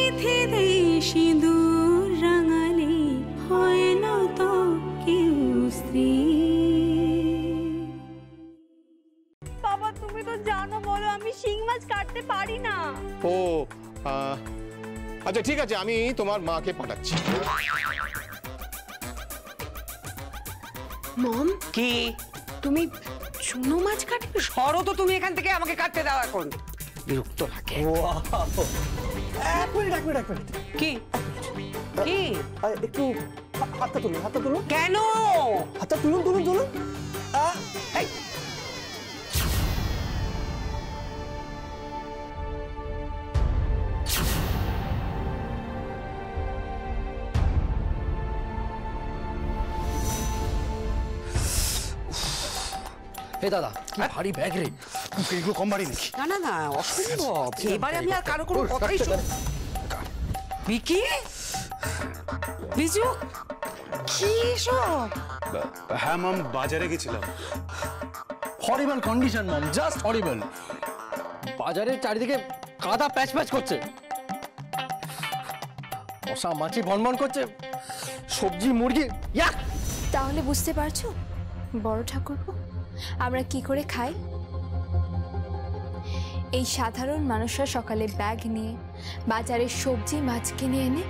চিঠিতে সিঁদুর রাঙালে হয় না তো কেউ স্ত্রী। বাবা তুমি তো জানো, বলো আমি শিং মাছ কাটতে পারি না। ও আচ্ছা ঠিক আছে, আমি তোমার মাকে পাঠাচ্ছি। মম কি তুমি চুনো মাছ কাটবে? সরো তো তুমি এখান থেকে, আমাকে কাটতে দাও এখন, বিরক্ত লাগে। এক মিনিট কি কি একটু হাতটা তুলুন কেন? হাতটা তুলুন এই, দাদা কি ভারী ব্যাগ রে, এগুলো কম ভারী নাকি? না না না অসম্ভব, এবারে আমি আর কারো কোনো কথাই বিকি বিজু কি সব? হ্যাঁ মাম, বাজারে গেছিলাম। হরিবল কন্ডিশন মম, জাস্ট হরিবল। বাজারের চারিদিকে কাদা প্যাচ প্যাচ করছে, মশা মাছি ভনভন করছে, সবজি মুরগি। তাহলে বুঝতে পারছো বড় ঠাকুরপো আমরা কি করে খাই? এই সাধারণ মানুষরা সকালে ব্যাগ নিয়ে বাজারে সবজি মাছ কিনে এনে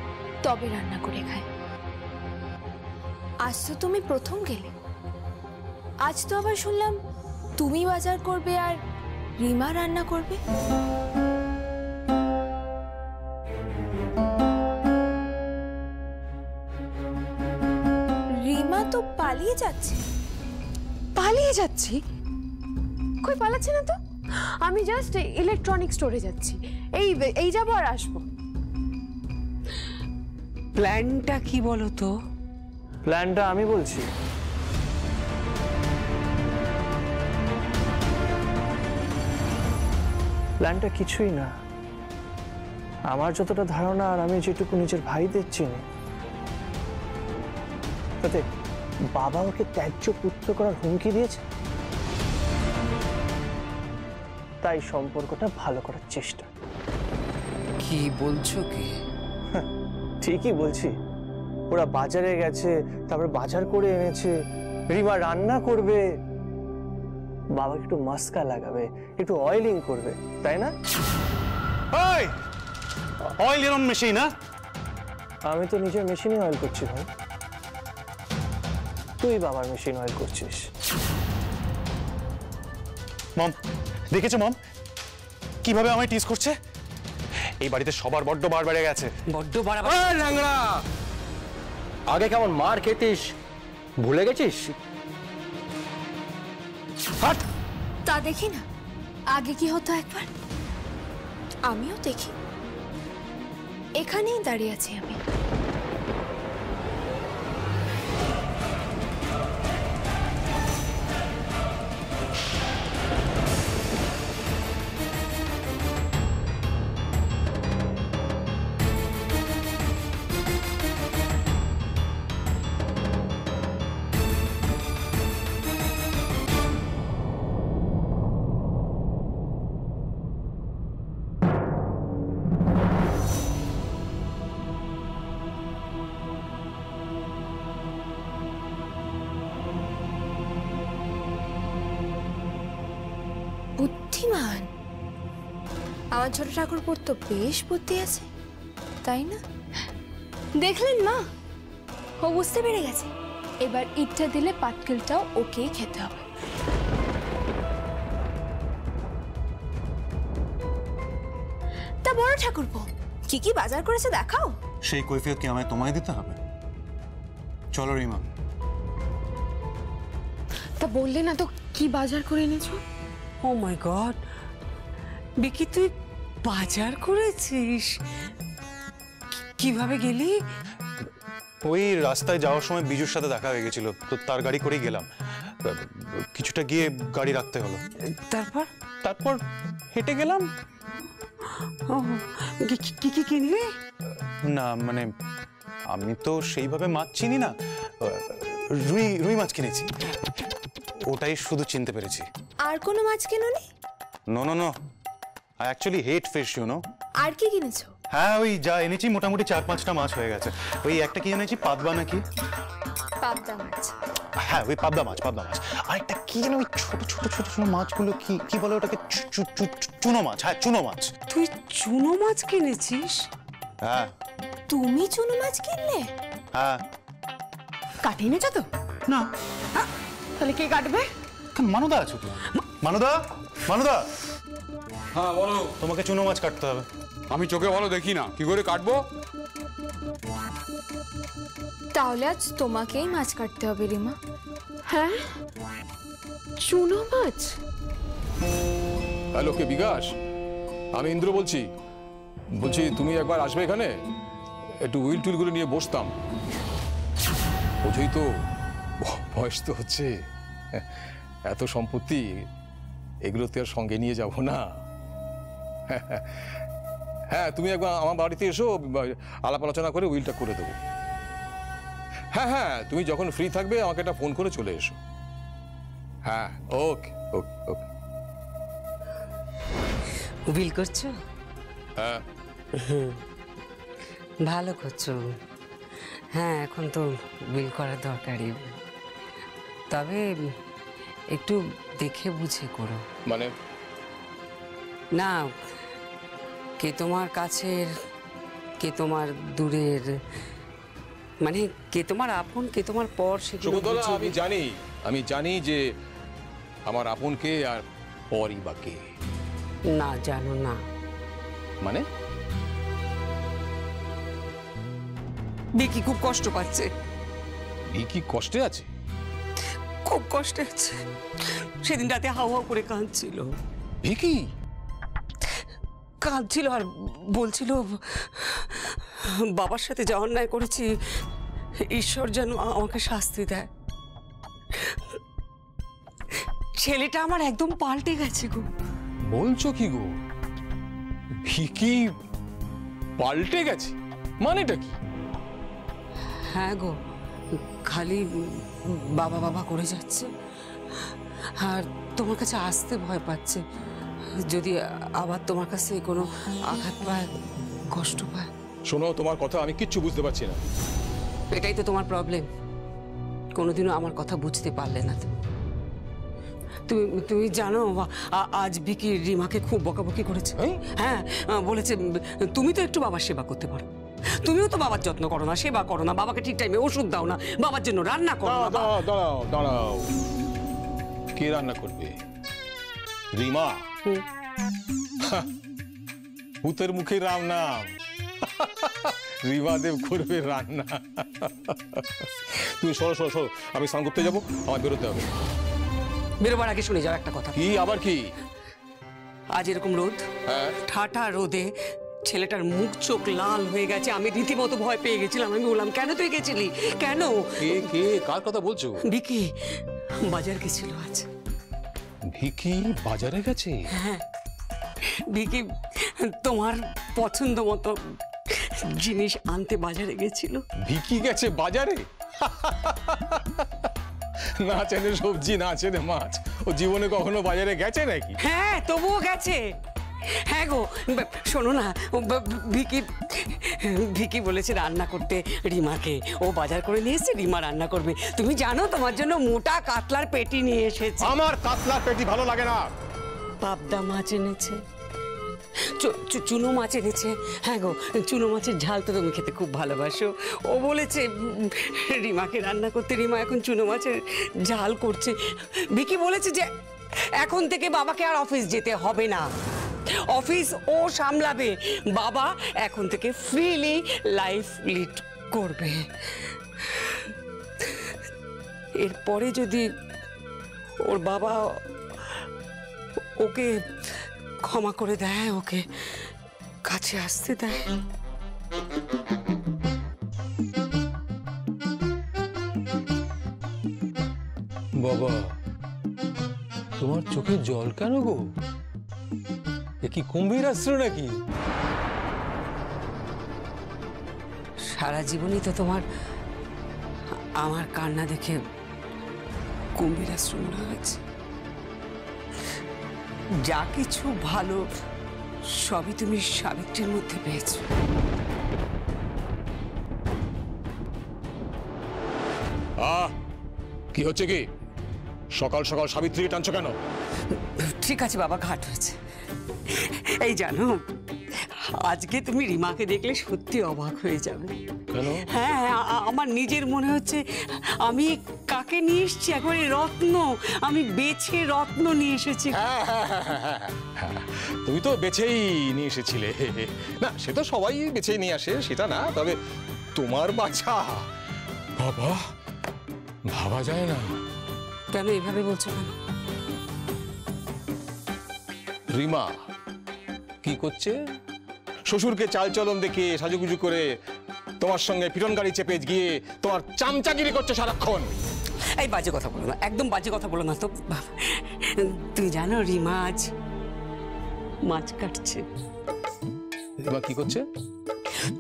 তবে রান্না করে খায়। আজ তো তুমি প্রথম গেলে, আজ তো আবার শুনলাম তুমি বাজার করবে আর রিমা রান্না করবে। রিমা তো পালিয়ে যাচ্ছে। পালিয়ে যাচ্ছি? কই পালাচ্ছি না তো, আমি জাস্ট ইলেকট্রনিক স্টোরে যাচ্ছি, এই যাবো আর আসবো। প্ল্যানটা কি বলো তো? প্ল্যানটা আমি বলছি। প্ল্যানটা কিছুই না, আমার যতটা ধারণা আর আমি যেটুকু নিজের ভাইদের চিনি, তাতে বাবা ওকে ত্যায্য পুত্র করার হুমকি দিয়েছে, তাই সম্পর্কটা ভালো করার চেষ্টা। কি বলছো কি? ঠিকই বলছি। ওরা বাজারে গেছে, তারপর বাজার করে এনেছে, রিমা রান্না করবে, বাবা একটু মাস্কা লাগাবে, একটু অয়েলিং করবে, তাই না? অয়েল এরম মেশিন না? আমি তো নিজের মেশিনে অয়েল করছি ভাই, তুই বাবার মেশিন অয়েল করছিস। মম দেখেছো মম কিভাবে আমায় টিজ করছে? এই বাড়িতে সবার বড্ড বার বেড়ে গেছে। বড্ড বাড়াবাড়ি। ল্যাংড়া, আগে কেমন মার খেতিস ভুলে গেছিস? হাট! তা দেখি না আগে কি হতো একবার, আমিও দেখি। এখানেই দাঁড়িয়ে আছি আমি। বুদ্ধিমান আমার ছোট ঠাকুরপোর তো বেশ বুদ্ধি আছে, তাই না? দেখলেন মা, ও বুঝতে পেরে গেছে এবার ইটটা দিলে পাটকেলটাও ওকেই খেতে হবে। তা বড় ঠাকুরপো কি কি বাজার করেছে দেখাও। সেই কৈফিয়ত কি আমায় তোমায় দিতে হবে? চলো রিমা। তা বললে না তো কি বাজার করে এনেছো? ও মাই গড, বিকি তুই বাজার করেছিস? কিভাবে গেলি? ওই রাস্তায় যাওয়ার সময় বিজুর সাথে দেখা হয়ে গেছিল, তো তার গাড়ি করেই গেলাম। কিছুটা গিয়ে গাড়ি রাখতে হলো, তারপর হেঁটে গেলাম। কি কি কিনলি? না মানে আমি তো সেইভাবে মাছ চিনি না, রুই মাছ কিনেছি, ওটাই শুধু চিনতে পেরেছি। আর কোনো মাছ কেননি? No no no, I actually hate fish, you know. আর কি কিনেছো? হ্যাঁ ওই যা এনেছি মোটামুটি 4-5টা মাছ হয়ে গেছে। ওই একটা কি এনেছি পাতবা নাকি? পাবদা মাছ। হ্যাঁ ওই পাবদা মাছ। আর একটা কি যেন ওই ছোট ছোট ছোট ছোট মাছগুলো কি বলে ওটাকে? চুনো মাছ। হ্যাঁ চুনো মাছ। তুই চুনো মাছ কিনেছিস? হ্যাঁ। তুমি চুনো মাছ কিনলে? হ্যাঁ। কাটে এনেছো তো? না। তাহলে কে কাটবে? মানুদা আছো তো? মানুদা। হ্যাঁ বলো। তোমাকে চুনো মাছ কাটতে হবে। আমি চোখে ভালো দেখি না, কি করে কাটবো? তাহলে আজ তোমাকেই মাছ কাটতে হবে রিমা। হ্যাঁ চুনো মাছ। হ্যালো, কে বিকাশ? আমি ইন্দ্র বলছি। তুমি একবার আসবে এখানে, একটু উইল টুইলগুলো নিয়ে বসতাম। বোঝই তো, বয়স তো হচ্ছে, এত সম্পত্তি এগুলো তো আর সঙ্গে নিয়ে যাব না। হ্যাঁ তুমি একবার আমার বাড়িতে এসো, আলাপ আলোচনা করে উইলটা করে দেবো। হ্যাঁ তুমি যখন ফ্রি থাকবে আমাকে একটা ফোন করে চলে এসো। হ্যাঁ ওকে। উইল করছো? হ্যাঁ ভালো করছো। হ্যাঁ এখন তো উইল করার দরকারই, তবে একটু দেখে বুঝে করো। মানে? না, কে তোমার কাছের, কে তোমার দূরের, মানে কে তোমার আপন, কে তোমার পর, সেগুলো আমি জানি যে আমার আপন কে আর পরই বা কে। না জানো না। মানে? বিকি খুব কষ্ট পাচ্ছে। বিকি কষ্টে আছে? খুব কষ্টে আছে। সেদিন রাতে হাউ হাউ করে কাঁদছিল। বিকি কাঁদছিল আর বলছিল বাবার সাথে যা অন্যায় করেছি ঈশ্বর যেন আমাকে শাস্তি দেয়। ছেলেটা আমার একদম পাল্টে গেছে গো। বলছো কি গো? ভিকি পাল্টে গেছে? মানেটা কি? হ্যাঁ গো, খালি বাবা বাবা করে যাচ্ছে আর তোমার কাছে আসতে ভয় পাচ্ছে। যদি আবার তোমার কাছে কোনো আঘাত পায়, কষ্ট পায়। শোনো, তোমার কথা আমি কিচ্ছু বুঝতে পারছি না। এটাই তো তোমার প্রবলেম, কোনোদিনও আমার কথা বুঝতে পারলে না তুমি। তুমি জানো আজ বিকি রিমাকে খুব বকাবকি করেছে। হ্যাঁ বলেছে তুমি তো একটু বাবার সেবা করতে পারো, তুমিও তো বাবার যত্ন করো না, সেবা করো না, বাবাকে ঠিক টাইমে ওষুধ দাও না, বাবার জন্য রান্না করো না। দাঁড়াও, কে রান্না করবে? রিমা? ভূতের মুখে রাম নাম। রিমা দেব করবে রান্না। তুমি সরো, আমি স্নান করতে যাবো, আমার বেরোতে হবে। বেরোবার আগে শুনে যাও একটা কথা। কি আবার কি? আজ এরকম রোদ, ঠাটা রোদে ছেলেটার মুখ চোখ লাল হয়ে গেছে। আমি রীতিমতো ভয় পেয়ে গেছিলাম। আমি বললাম কেন তুই গেছিলি? কেন? কে কার কথা বলছো? ভিকি বাজার গেছিল আজ। ভিকি বাজারে গেছে? হ্যাঁ, ভিকি তোমার পছন্দ মতো জিনিস আনতে বাজারে গেছিল। ভিকি গেছে বাজারে? না চেনে সবজি, না চেনে মাছ, ও জীবনে কখনো বাজারে গেছে নাকি? হ্যাঁ তবুও গেছে। হ্যাঁ গো শোনো না, ভিকি বলেছে রান্না করতে রিমাকে। ও বাজার করে নিয়ে এসেছে, রিমা রান্না করবে। তুমি জানো তোমার জন্য মোটা কাতলার পেটি নিয়ে এসেছে। আমার কাতলার পেটি ভালো লাগে না। পাবদা মাছ এনেছে, চুনো মাছ এনেছে। হ্যাঁ গো, চুনো মাছের ঝাল তো তুমি খেতে খুব ভালোবাসো। ও বলেছে রিমাকে রান্না করতে, রিমা এখন চুনো মাছের ঝাল করছে। ভিকি বলেছে যে এখন থেকে বাবাকে আর অফিস যেতে হবে না, অফিস ও সামলাবে। বাবা এখন থেকে ফ্রিলি লাইফ লিড করবে। এরপরে যদি ওর বাবা ওকে ক্ষমা করে দেয়, ওকে কাছে আসতে দেয়। বাবা, তোমার চোখে জল কেন গো? এ কি কুম্ভীর আসলো নাকি? সারা জীবনই তো তোমার আমার কান্না দেখে কুম্ভীর আশ্রম মনে হয়েছে। যা কিছু ভালো সবই তুমি সাবিত্রীর মধ্যে পেয়েছো। কি হচ্ছে কি? সকাল সকাল সাবিত্রী টানছো কেন? ঠিক আছে বাবা, ঘাট হয়েছে। এই জানো, আজকে তুমি রিমাকে দেখলে সত্যি অবাক হয়ে যাবে। হ্যাঁ, আমার নিজের মনে হচ্ছে আমি কাকে নিয়ে এসেছি, একবারে রত্ন। আমি বেছে রত্ন নিয়ে এসেছি। তুমি তো বেছেই নিয়ে এসেছিলে। না, সে তো সবাই বেছেই নিয়ে আসে, সেটা না, তবে তোমার বাছা বাবা ভাবা যায় না। কেন এভাবে বলছো কেন? রিমা কি করছে? শ্বশুরকে চাল চলন দেখে সাজুগুজু করে তোমার সঙ্গে পিটন গাড়ি চেপে গিয়ে তোমার চামচাগিরি করছে সারাক্ষণ। এই বাজে কথা বলো না, একদম বাজে কথা বলো না তো। তুমি জানো রিমা আজ মাছ কাটছে। রিমা কি করছে?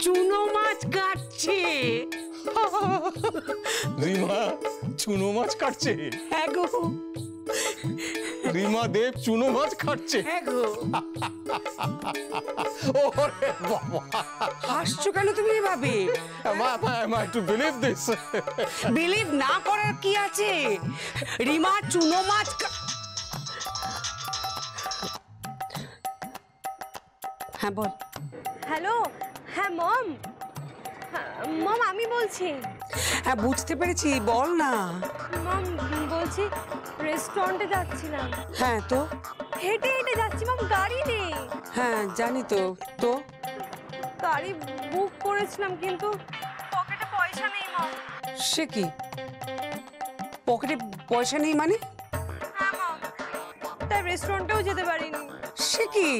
চুনো মাছ কাটছে। রিমা চুনো মাছ কাটছে? হ্যাঁ গো, রিমা দেব চুনো মাছ কাটছে? হ্যাঁ গো। ওরে বাবা, হাসছো কেন তুমি এভাবে? বিলিভ না করার কি আছে? রিমা চুনো মাছ হ্যাঁ বল। হ্যালো, হ্যাঁ মম, মম আমি বলছি। হ্যাঁ বুঝতে পেরেছি, বল না। মম বলছি রেস্টুরেন্টে যাচ্ছিলাম। হ্যাঁ তো? হেঁটে হেঁটে যাচ্ছি মম, গাড়ি নেই। হ্যাঁ জানি তো। তো গাড়ি বুক করেছিলাম কিন্তু পকেটে পয়সা নেই মম। সে কি? পকেটে পয়সা নেই মানে? হ্যাঁ মম, তাই রেস্টুরেন্টেও যেতে পারিনি। সে কি?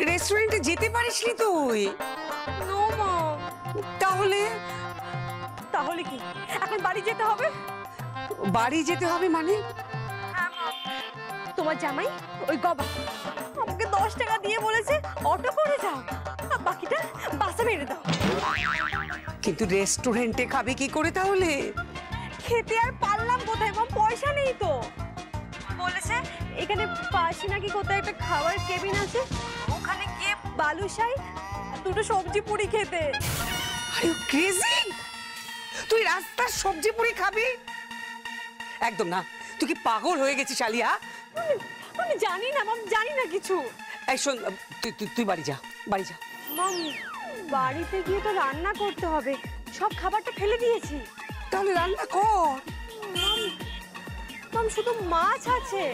রেস্টুরেন্টে যেতে পারিসনি তুই? No mom. তাহলে? তাহলে কি এখন বাড়ি যেতে হবে? বাড়ি যেতে হবে মানে? হ্যাঁ মম, তোমার জামাই ওই গবা আমাকে 10 টাকা দিয়ে বলেছে অটো করে যাও, আর বাকিটা বাসে মেরে দাও। কিন্তু রেস্টুরেন্টে খাবে কি করে তাহলে? খেতে আর পারলাম কোথায় মম, পয়সা নেই তো। বলেছে এখানে পাশে নাকি কোথায় একটা খাবার কেবিন আছে, ওখানে গিয়ে বালুশাই দুটো সবজি পুরি খেতে। Are you crazy? তুই রাস্তার সবজি পুরি খাবি? একদম না। তুই কি পাগল হয়ে গেছিস আলিয়া? আমি জানি না মম, জানি না কিছু। এই শোন, তুই বাড়ি যা, বাড়ি যা। মম বাড়িতে গিয়ে তো রান্না করতে হবে, সব খাবারটা ফেলে দিয়েছি। তাহলে রান্না কর। মম শুধু মাছ আছে।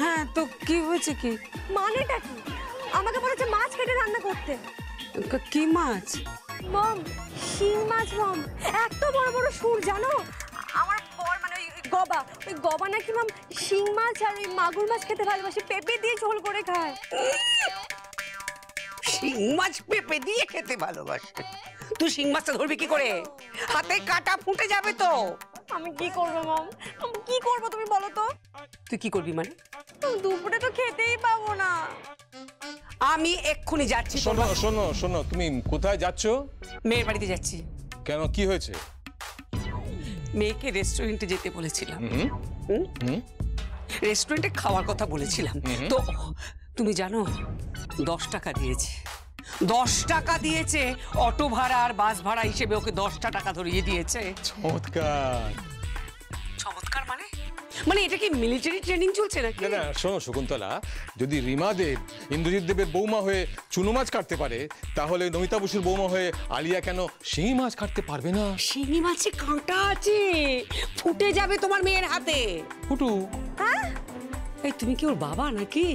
হ্যাঁ তো কি হয়েছে কি? মানেটা কি? আমাকে বলেছে মাছ কেটে রান্না করতে। কি মাছ? মম শিং মাছ মম, এত বড় বড় সুর জানো? আমার বর মানে ওই গবা, ওই গবা নাকি মম শিং মাছ আর ওই মাগুর মাছ খেতে ভালোবাসে, পেঁপে দিয়ে ঝোল করে খায়। শিং মাছ পেঁপে দিয়ে খেতে ভালোবাসে? তুই শিং মাছটা ধরবি কি করে? হাতে কাটা ফুটে যাবে তো। আমি কি করবো মম, আমি কি করবো তুমি বলো তো? তুই কি করবি মানে? দুপুরে তো খেতেই পাবো না। আমি এক্ষুনি যাচ্ছি। শোনো শোনো শোনো, তুমি কোথায় যাচ্ছ? মেয়ের বাড়িতে যাচ্ছি। কেন, কি হয়েছে? মেয়েকে রেস্টুরেন্টে যেতে বলেছিলাম। রেস্টুরেন্টে খাওয়ার কথা বলেছিলাম তো তুমি জানো 10 টাকা দিয়েছে। 10 টাকা দিয়েছে অটো ভাড়া আর বাস ভাড়া হিসেবে, ওকে 10টা টাকা ধরিয়ে দিয়েছে। চমৎকার। চমৎকার মানে? মানে এটা কি মিলিটারি ট্রেনিং চলছে নাকি? না না, শোনো শকুন্তলা, যদি রিমা দেব ইন্দ্রজিৎ দেবের বৌমা হয়ে চুনো মাছ কাটতে পারে, তাহলে নমিতা বসুর বৌমা হয়ে আলিয়া কেন শিঙি মাছ কাটতে পারবে না? শিঙি মাছে কাঁটা আছে, ফুটে যাবে তোমার মেয়ের হাতে। ফুটু। হ্যাঁ? এই তুমি কি ওর বাবা নাকি?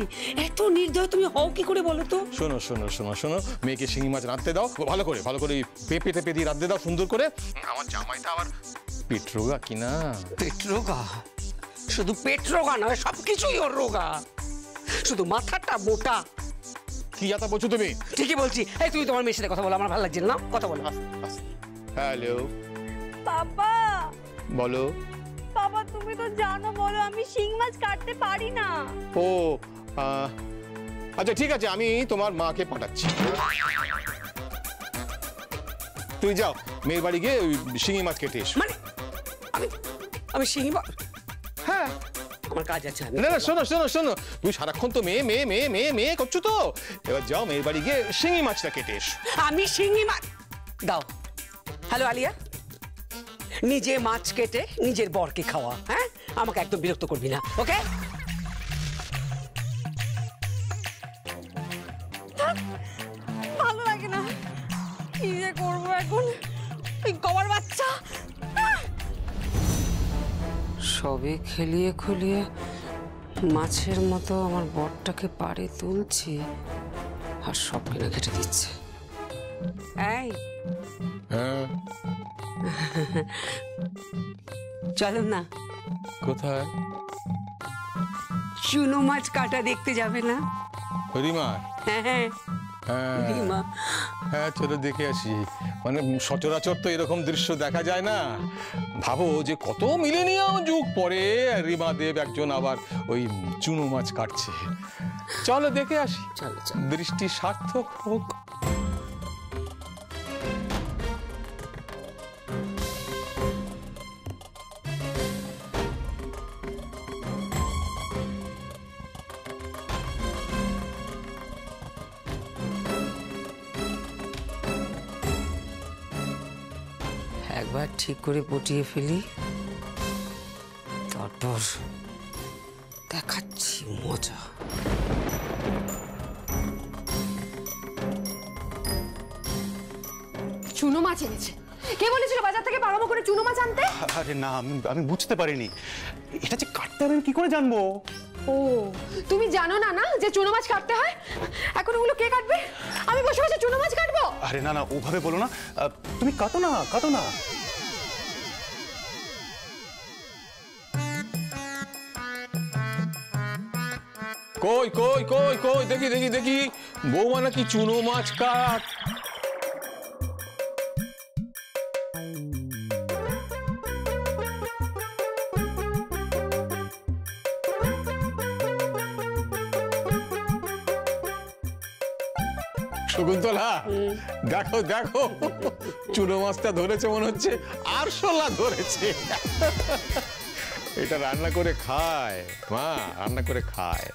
এত নির্দয় তুমি হও কি করে বলো তো? শোনো শোনো শোনো শোনো, মেয়েকে শিঙি মাছ রাঁধতে দাও, ভালো করে ভালো করে পেঁপে টেপে দিয়ে রাঁধতে দাও সুন্দর করে। আমার জামাইটা আবার পেট্রোগা কিনা। পেট্রোগা? শুধু পেট্রোগা নয়, সবকিছুই ওর রোগা, শুধু মাথাটা মোটা। কি যাতা বলছো তুমি? ঠিকই বলছি। এই তুমি তোমার মেয়ের সাথে কথা বলো, আমার ভালো লাগছে না। কথা বলো। হ্যালো বাবা। বলো। বাবা তুমি তো জানো, বলো আমি শিং মাছ কাটতে পারি না। ও আচ্ছা ঠিক আছে, আমি তোমার মাকে পাঠাচ্ছি। তুই যাও মেয়ের বাড়ি গিয়ে ওই শিঙি মাছ কেটে এসো। মানে আমি শিঙি মাছ? হ্যাঁ, আমার কাজ আছে। না না, শোনো শোনো শোনো, তুমি সারাক্ষণ তো মেয়ে মেয়ে মেয়ে মেয়ে মেয়ে করছো তো, এবার যাও মেয়ের বাড়ি গিয়ে শিঙি মাছটা কেটে এসো। আমি শিঙি মাছ দাও। হ্যালো আলিয়া, নিজে মাছ কেটে নিজের বরকে খাওয়া, হ্যাঁ? আমাকে একদম বিরক্ত করবি না, ওকে? ভালো লাগে না, কি যে করবো এখন, এই গবার বাচ্চা। সবে খেলিয়ে খুলিয়ে মাছের মতো আমার বরটাকে পাড়ে তুলছি, আর সব কিনা কেটে দিচ্ছে। এই হ্যাঁ, চলো না, কোথায়? চুনো মাছ কাটা দেখতে যাবে না? রিমা? হ্যাঁ হ্যাঁ, হ্যাঁ রিমা। হ্যাঁ, চলো দেখে আসি। মানে সচরাচর তো এরকম দৃশ্য দেখা যায় না। ভাবো যে কত মিলেনিয়াম যুগ পরে রিমা দেব একজন আবার ওই চুনো মাছ কাটছে। চলো দেখে আসি, চলো চলো। দৃষ্টি সার্থক হোক। একবার ঠিক করে পটিয়ে ফেলি, তারপর দেখাচ্ছি মজা। চুনো মাছ এনেছে। কে বলেছিল বাজার থেকে পারমো করে চুনো মাছ আনতে? আরে না, আমি বুঝতে পারিনি। এটা যে কাটতে হবে আমি কি করে জানবো? ও, তুমি জানো না না যে চুনো মাছ কাটতে হয়? এখন ওগুলো কে কাটবে? আমি বসে বসে চুনো মাছ কাটবো? আরে না না, ওভাবে বলো না। তুমি কাটো না, কাটো না। কই কই কই কই, দেখি দেখি দেখি, বৌমা নাকি চুনো মাছ কাট। শকুন্তলা, দেখো দেখো, চুনো মাছটা ধরেছে মনে হচ্ছে আরশোলা ধরেছে। এটা রান্না করে খায় মা, রান্না করে খায়,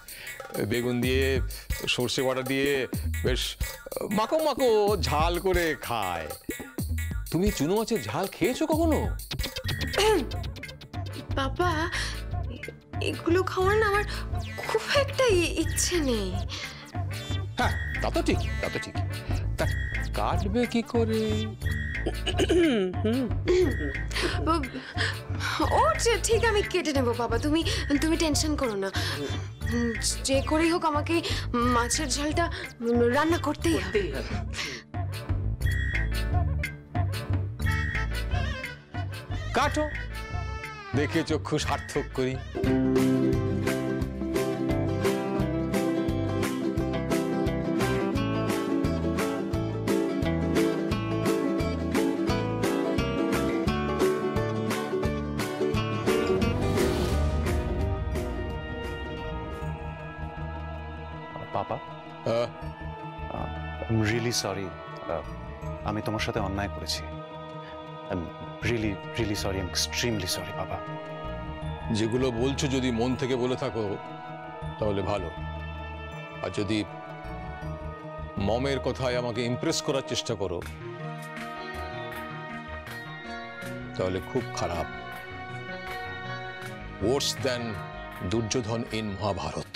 বেগুন দিয়ে সর্ষে বাটা দিয়ে বেশ মাখো মাখো ঝাল করে খায়। তুমি চুনো মাছের ঝাল খেয়েছো কখনো? বাবা, এগুলো খাওয়ার না আমার খুব একটা ইচ্ছে নেই। হ্যাঁ, তা তো ঠিক, তা তো ঠিক। তা কাটবে কি করে? ও ঠিক, আমি কেটে নেবো বাবা, তুমি তুমি টেনশন করো না। যে করেই হোক আমাকে মাছের ঝালটা রান্না করতেই হবে। কাটো, দেখে চক্ষু সার্থক করি। পাপা, আই এম রিয়েলি সরি। আমি তোমার সাথে অন্যায় করেছি। I am really really sorry, I am extremely sorry বাবা। যেগুলো বলছো যদি মন থেকে বলে থাকো তাহলে ভালো, আর যদি মমের কথায় আমাকে ইমপ্রেস করার চেষ্টা করো তাহলে খুব খারাপ। Worse than Duryodhana in Mahabharata.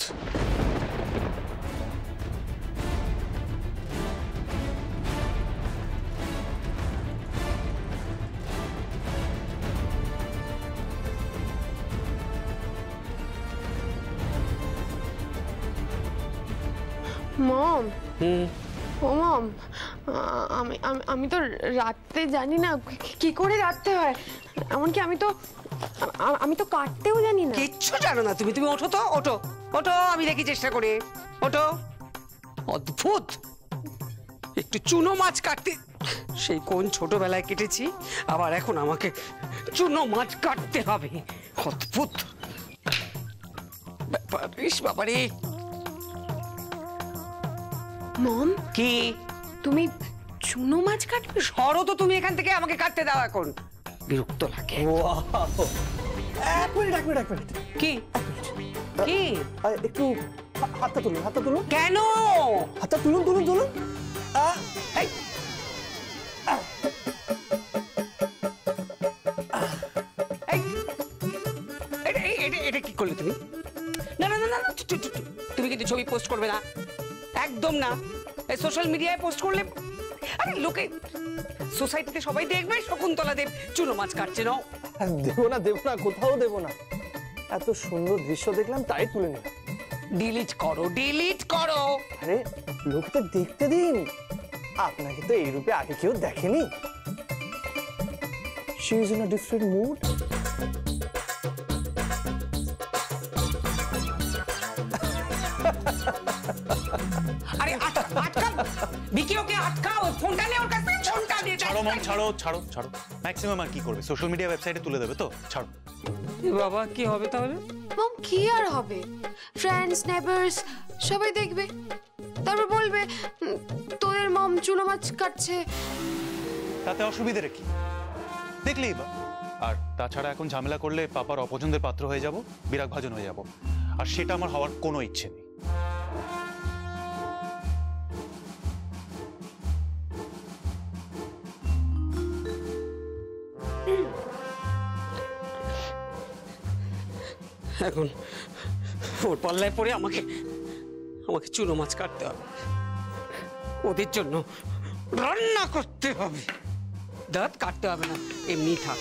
Mom, ও মম, আমি আমি তো রাতে জানি না কি করে রাখতে হয়। এমনকি আমি তো কাটতেও জানি না। কিচ্ছু জানো না তুমি। তুমি ওঠো তো, ওঠো ওঠো, আমি দেখি চেষ্টা করে। ওঠো। অদ্ভুত, একটু চুনো মাছ কাটতে সেই কোন ছোটবেলায় কেটেছি, আবার এখন আমাকে চুনো মাছ কাটতে হবে। অদ্ভুত ব্যাপার। ইস বাবারে। মম, কি তুমি চুনো মাছ কাটবে? সরো তো তুমি এখান থেকে, আমাকে কাটতে দাও এখন, বিরক্ত লাগে। এক মিনিট কি কি একটু হাতটা তুলুন কেন? হাতটা তুলুন এই, এই, এটা কি করলে তুমি? না না না না না, তুমি কিন্তু ছবি পোস্ট করবে না, একদম না। এই সোশ্যাল মিডিয়ায় পোস্ট করলে আরে লোকে সোসাইটিতে সবাই দেখবে শকুন্তলা দেব চুনো মাছ কাটছে। নাও। দেবো না, কোথাও দেবো না। এত সুন্দর দৃশ্য দেখলাম তাই তুলে নিলাম। ডিলিট করো। আরে লোকটা দেখতে দিন, আপনাকে তো এই রূপে আগে কেউ দেখেনি। She is in a different mood. আরে আটকা বিকি, ওকে আটকাও, ফোনটা নে ওর কাছ থেকে, ফোনটা দিয়ে ছাড়ো মম, ছাড়ো। ম্যাক্সিমাম আর কি করবে, সোশ্যাল মিডিয়া ওয়েবসাইটে তুলে দেবে তো, ছাড়ো। বাবা কি হবে তাহলে? মম কি আর হবে, ফ্রেন্ডস নেবার্স সবাই দেখবে, তারপর বলবে তোদের মম চুনো মাছ কাটছে। তাতে অসুবিধে কি? দেখলেই বা। আর তাছাড়া এখন ঝামেলা করলে পাপার অপছন্দের পাত্র হয়ে যাব, বিরাগ ভাজন হয়ে যাব, আর সেটা আমার হওয়ার কোনো ইচ্ছে নেই। এখন ওর পাল্লায় পড়ে আমাকে চুনো মাছ কাটতে হবে, ওদের জন্য রান্না করতে হবে, দাঁত কাটতে হবে না, এমনি থাক।